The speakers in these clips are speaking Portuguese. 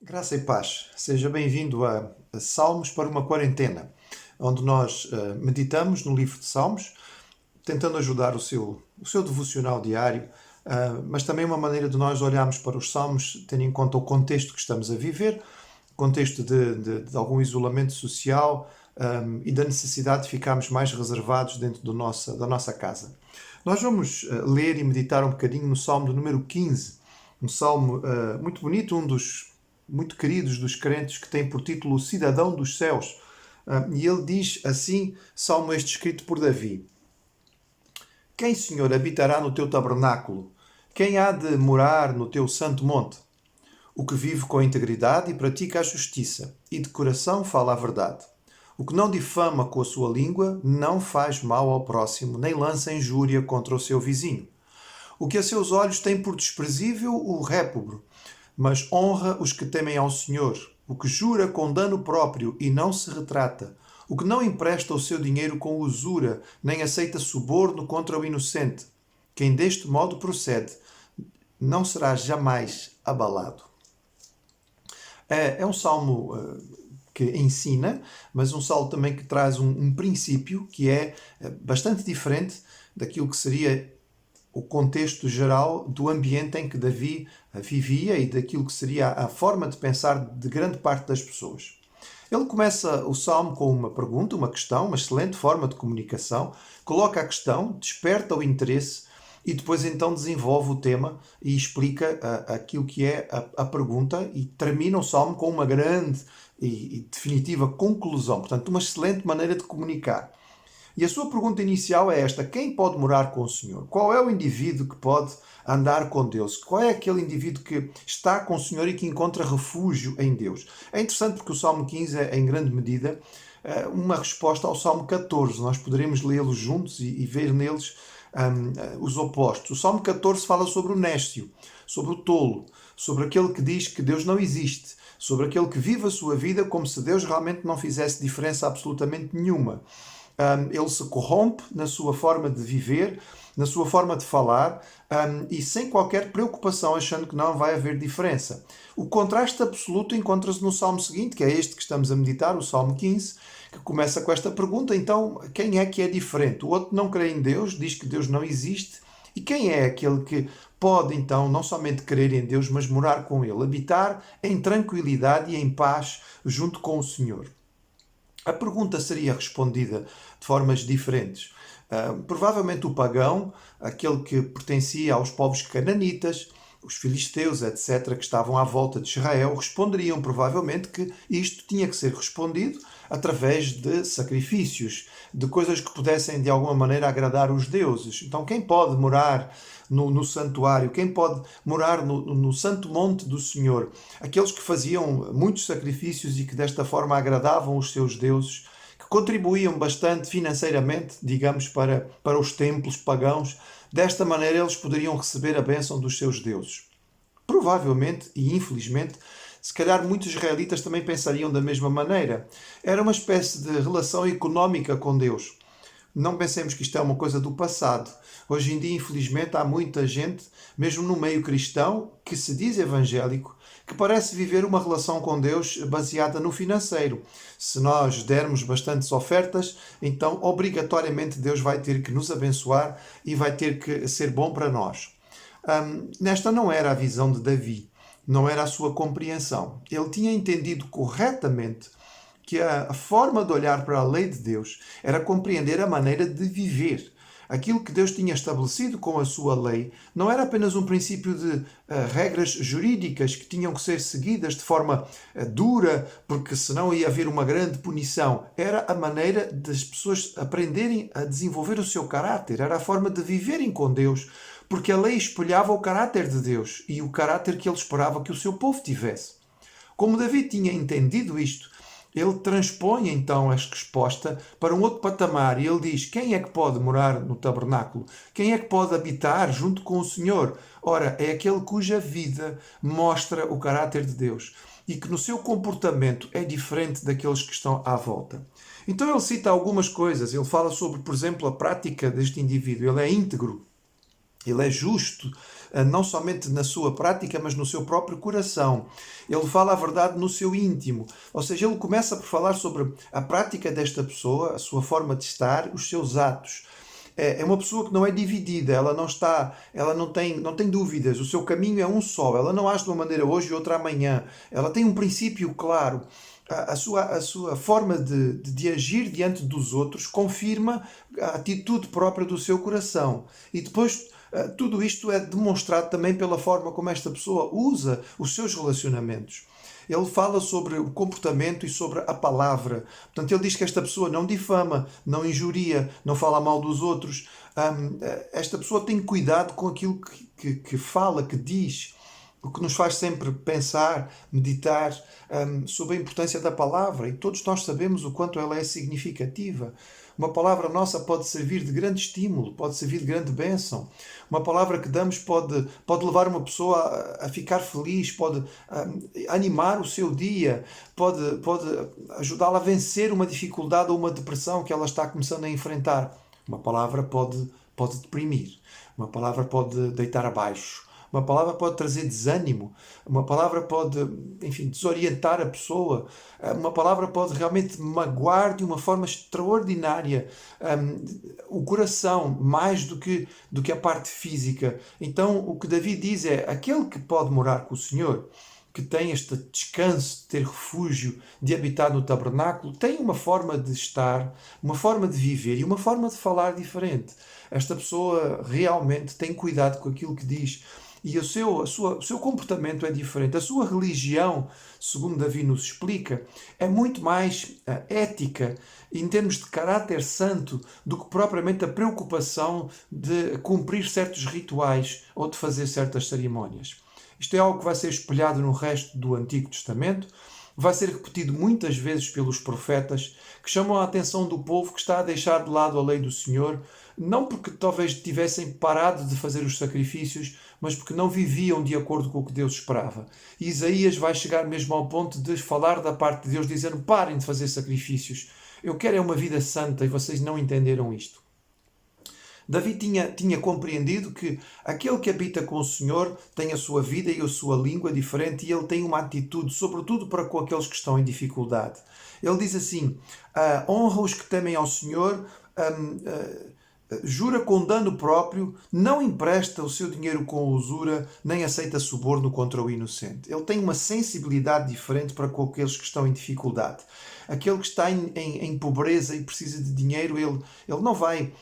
Graça e paz. Seja bem-vindo a Salmos para uma Quarentena, onde nós meditamos no livro de Salmos, tentando ajudar o seu devocional diário, mas também uma maneira de nós olharmos para os Salmos, tendo em conta o contexto que estamos a viver, contexto de algum isolamento social, e da necessidade de ficarmos mais reservados dentro da nossa casa. Nós vamos ler e meditar um bocadinho no Salmo do número 15, um salmo muito bonito, um dos muito queridos dos crentes, que tem por título o Cidadão dos Céus. E ele diz assim, salmo este escrito por Davi: Quem, Senhor, habitará no teu tabernáculo? Quem há de morar no teu santo monte? O que vive com integridade e pratica a justiça, e de coração fala a verdade. O que não difama com a sua língua, não faz mal ao próximo, nem lança injúria contra o seu vizinho. O que a seus olhos tem por desprezível o réprobo, mas honra os que temem ao Senhor. O que jura com dano próprio e não se retrata. O que não empresta o seu dinheiro com usura, nem aceita suborno contra o inocente. Quem deste modo procede, não será jamais abalado. É um salmo que ensina, mas um salmo também que traz um princípio que é bastante diferente daquilo que seria o contexto geral do ambiente em que Davi vivia e daquilo que seria a forma de pensar de grande parte das pessoas. Ele começa o salmo com uma pergunta, uma questão, uma excelente forma de comunicação, coloca a questão, desperta o interesse e depois então desenvolve o tema e explica aquilo que é a pergunta e termina o salmo com uma grande e definitiva conclusão. Portanto, uma excelente maneira de comunicar. E a sua pergunta inicial é esta: quem pode morar com o Senhor? Qual é o indivíduo que pode andar com Deus? Qual é aquele indivíduo que está com o Senhor e que encontra refúgio em Deus? É interessante porque o Salmo 15 é, em grande medida, uma resposta ao Salmo 14. Nós poderemos lê-los juntos e ver neles os opostos. O Salmo 14 fala sobre o néscio, sobre o tolo, sobre aquele que diz que Deus não existe, sobre aquele que vive a sua vida como se Deus realmente não fizesse diferença absolutamente nenhuma. Ele se corrompe na sua forma de viver, na sua forma de falar, e sem qualquer preocupação, achando que não vai haver diferença. O contraste absoluto encontra-se no salmo seguinte, que é este que estamos a meditar, o Salmo 15, que começa com esta pergunta: então, quem é que é diferente? O outro não crê em Deus, diz que Deus não existe. E quem é aquele que pode, então, não somente crer em Deus, mas morar com Ele, habitar em tranquilidade e em paz junto com o Senhor? A pergunta seria respondida de formas diferentes. Provavelmente o pagão, aquele que pertencia aos povos cananitas, os filisteus, etc., que estavam à volta de Israel, responderiam provavelmente que isto tinha que ser respondido através de sacrifícios, de coisas que pudessem de alguma maneira agradar os deuses. Então, quem pode morar no santuário? Quem pode morar no santo monte do Senhor? Aqueles que faziam muitos sacrifícios e que desta forma agradavam os seus deuses, que contribuíam bastante financeiramente, digamos, para os templos pagãos. Desta maneira eles poderiam receber a bênção dos seus deuses. Provavelmente, e infelizmente, se calhar muitos israelitas também pensariam da mesma maneira. Era uma espécie de relação económica com Deus. Não pensemos que isto é uma coisa do passado. Hoje em dia, infelizmente, há muita gente, mesmo no meio cristão, que se diz evangélico, que parece viver uma relação com Deus baseada no financeiro. Se nós dermos bastantes ofertas, então obrigatoriamente Deus vai ter que nos abençoar e vai ter que ser bom para nós. Nesta não era a visão de Davi, não era a sua compreensão. Ele tinha entendido corretamente que a forma de olhar para a lei de Deus era compreender a maneira de viver. Aquilo que Deus tinha estabelecido com a sua lei não era apenas um princípio de regras jurídicas que tinham que ser seguidas de forma dura, porque senão ia haver uma grande punição. Era a maneira das pessoas aprenderem a desenvolver o seu caráter, era a forma de viverem com Deus, porque a lei espelhava o caráter de Deus e o caráter que ele esperava que o seu povo tivesse. Como Davi tinha entendido isto, ele transpõe então a resposta para um outro patamar e ele diz: quem é que pode morar no tabernáculo? Quem é que pode habitar junto com o Senhor? Ora, é aquele cuja vida mostra o caráter de Deus e que no seu comportamento é diferente daqueles que estão à volta. Então ele cita algumas coisas. Ele fala sobre, por exemplo, a prática deste indivíduo. Ele é íntegro, ele é justo, não somente na sua prática, mas no seu próprio coração. Ele fala a verdade no seu íntimo. Ou seja, ele começa por falar sobre a prática desta pessoa, a sua forma de estar, os seus atos. É uma pessoa que não é dividida, ela não tem dúvidas, o seu caminho é um só, ela não age de uma maneira hoje e outra amanhã, ela tem um princípio claro. A sua forma de agir diante dos outros confirma a atitude própria do seu coração. E depois tudo isto é demonstrado também pela forma como esta pessoa usa os seus relacionamentos. Ele fala sobre o comportamento e sobre a palavra. Portanto, ele diz que esta pessoa não difama, não injuria, não fala mal dos outros. Esta pessoa tem cuidado com aquilo que fala, que diz, o que nos faz sempre pensar, meditar sobre a importância da palavra. E todos nós sabemos o quanto ela é significativa. Uma palavra nossa pode servir de grande estímulo, pode servir de grande bênção. Uma palavra que damos pode levar uma pessoa a ficar feliz, pode animar o seu dia, pode ajudá-la a vencer uma dificuldade ou uma depressão que ela está começando a enfrentar. Uma palavra pode deprimir, uma palavra pode deitar abaixo. Uma palavra pode trazer desânimo, uma palavra pode, enfim, desorientar a pessoa, uma palavra pode realmente magoar de uma forma extraordinária o coração, mais do que a parte física. Então, o que Davi diz é: aquele que pode morar com o Senhor, que tem este descanso, de ter refúgio, de habitar no tabernáculo, tem uma forma de estar, uma forma de viver e uma forma de falar diferente. Esta pessoa realmente tem cuidado com aquilo que diz. E o seu comportamento é diferente. A sua religião, segundo Davi nos explica, é muito mais ética, em termos de caráter santo, do que propriamente a preocupação de cumprir certos rituais ou de fazer certas cerimónias. Isto é algo que vai ser espelhado no resto do Antigo Testamento, vai ser repetido muitas vezes pelos profetas, que chamam a atenção do povo que está a deixar de lado a lei do Senhor, não porque talvez tivessem parado de fazer os sacrifícios, mas porque não viviam de acordo com o que Deus esperava. E Isaías vai chegar mesmo ao ponto de falar da parte de Deus, dizendo: parem de fazer sacrifícios, eu quero é uma vida santa e vocês não entenderam isto. Davi tinha compreendido que aquele que habita com o Senhor tem a sua vida e a sua língua diferente e ele tem uma atitude, sobretudo para com aqueles que estão em dificuldade. Ele diz assim: honra os que temem ao Senhor, jura com dano próprio, não empresta o seu dinheiro com usura, nem aceita suborno contra o inocente. Ele tem uma sensibilidade diferente para com aqueles que estão em dificuldade. Aquele que está em pobreza e precisa de dinheiro, ele não vai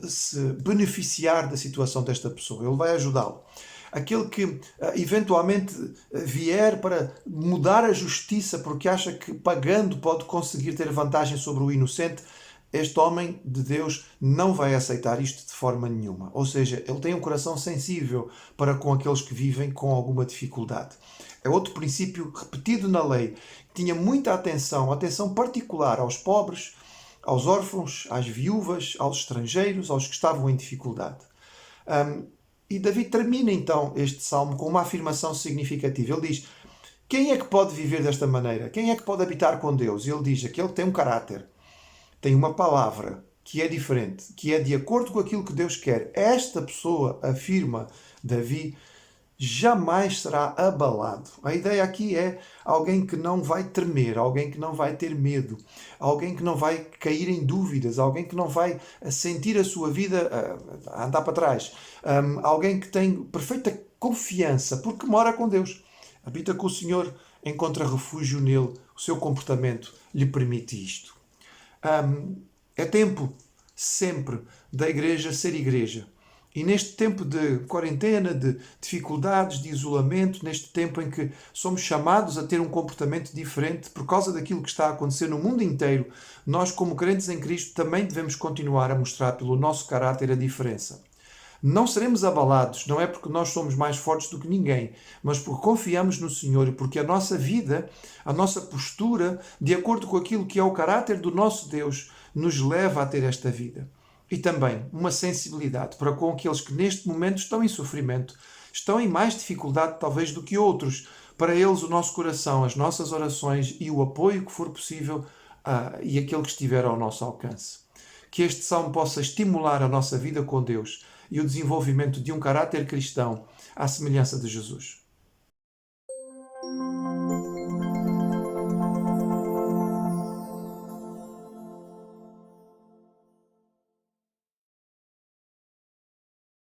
se beneficiar da situação desta pessoa, ele vai ajudá-lo. Aquele que eventualmente vier para mudar a justiça porque acha que pagando pode conseguir ter vantagem sobre o inocente, este homem de Deus não vai aceitar isto de forma nenhuma. Ou seja, ele tem um coração sensível para com aqueles que vivem com alguma dificuldade. É outro princípio repetido na lei. Tinha muita atenção particular aos pobres, aos órfãos, às viúvas, aos estrangeiros, aos que estavam em dificuldade. E Davi termina então este salmo com uma afirmação significativa. Ele diz: quem é que pode viver desta maneira? Quem é que pode habitar com Deus? E ele diz: aquele que tem um caráter, tem uma palavra que é diferente, que é de acordo com aquilo que Deus quer. Esta pessoa, afirma Davi, jamais será abalado. A ideia aqui é alguém que não vai tremer, alguém que não vai ter medo, alguém que não vai cair em dúvidas, alguém que não vai sentir a sua vida a andar para trás, alguém que tem perfeita confiança porque mora com Deus, habita com o Senhor, encontra refúgio nele, o seu comportamento lhe permite isto. É tempo sempre da igreja ser igreja. E neste tempo de quarentena, de dificuldades, de isolamento, neste tempo em que somos chamados a ter um comportamento diferente por causa daquilo que está a acontecer no mundo inteiro, nós, como crentes em Cristo, também devemos continuar a mostrar pelo nosso caráter a diferença. Não seremos abalados, não é porque nós somos mais fortes do que ninguém, mas porque confiamos no Senhor e porque a nossa vida, a nossa postura, de acordo com aquilo que é o caráter do nosso Deus, nos leva a ter esta vida. E também uma sensibilidade para com aqueles que neste momento estão em sofrimento, estão em mais dificuldade talvez do que outros. Para eles o nosso coração, as nossas orações e o apoio que for possível e aquele que estiver ao nosso alcance. Que este salmo possa estimular a nossa vida com Deus e o desenvolvimento de um caráter cristão à semelhança de Jesus.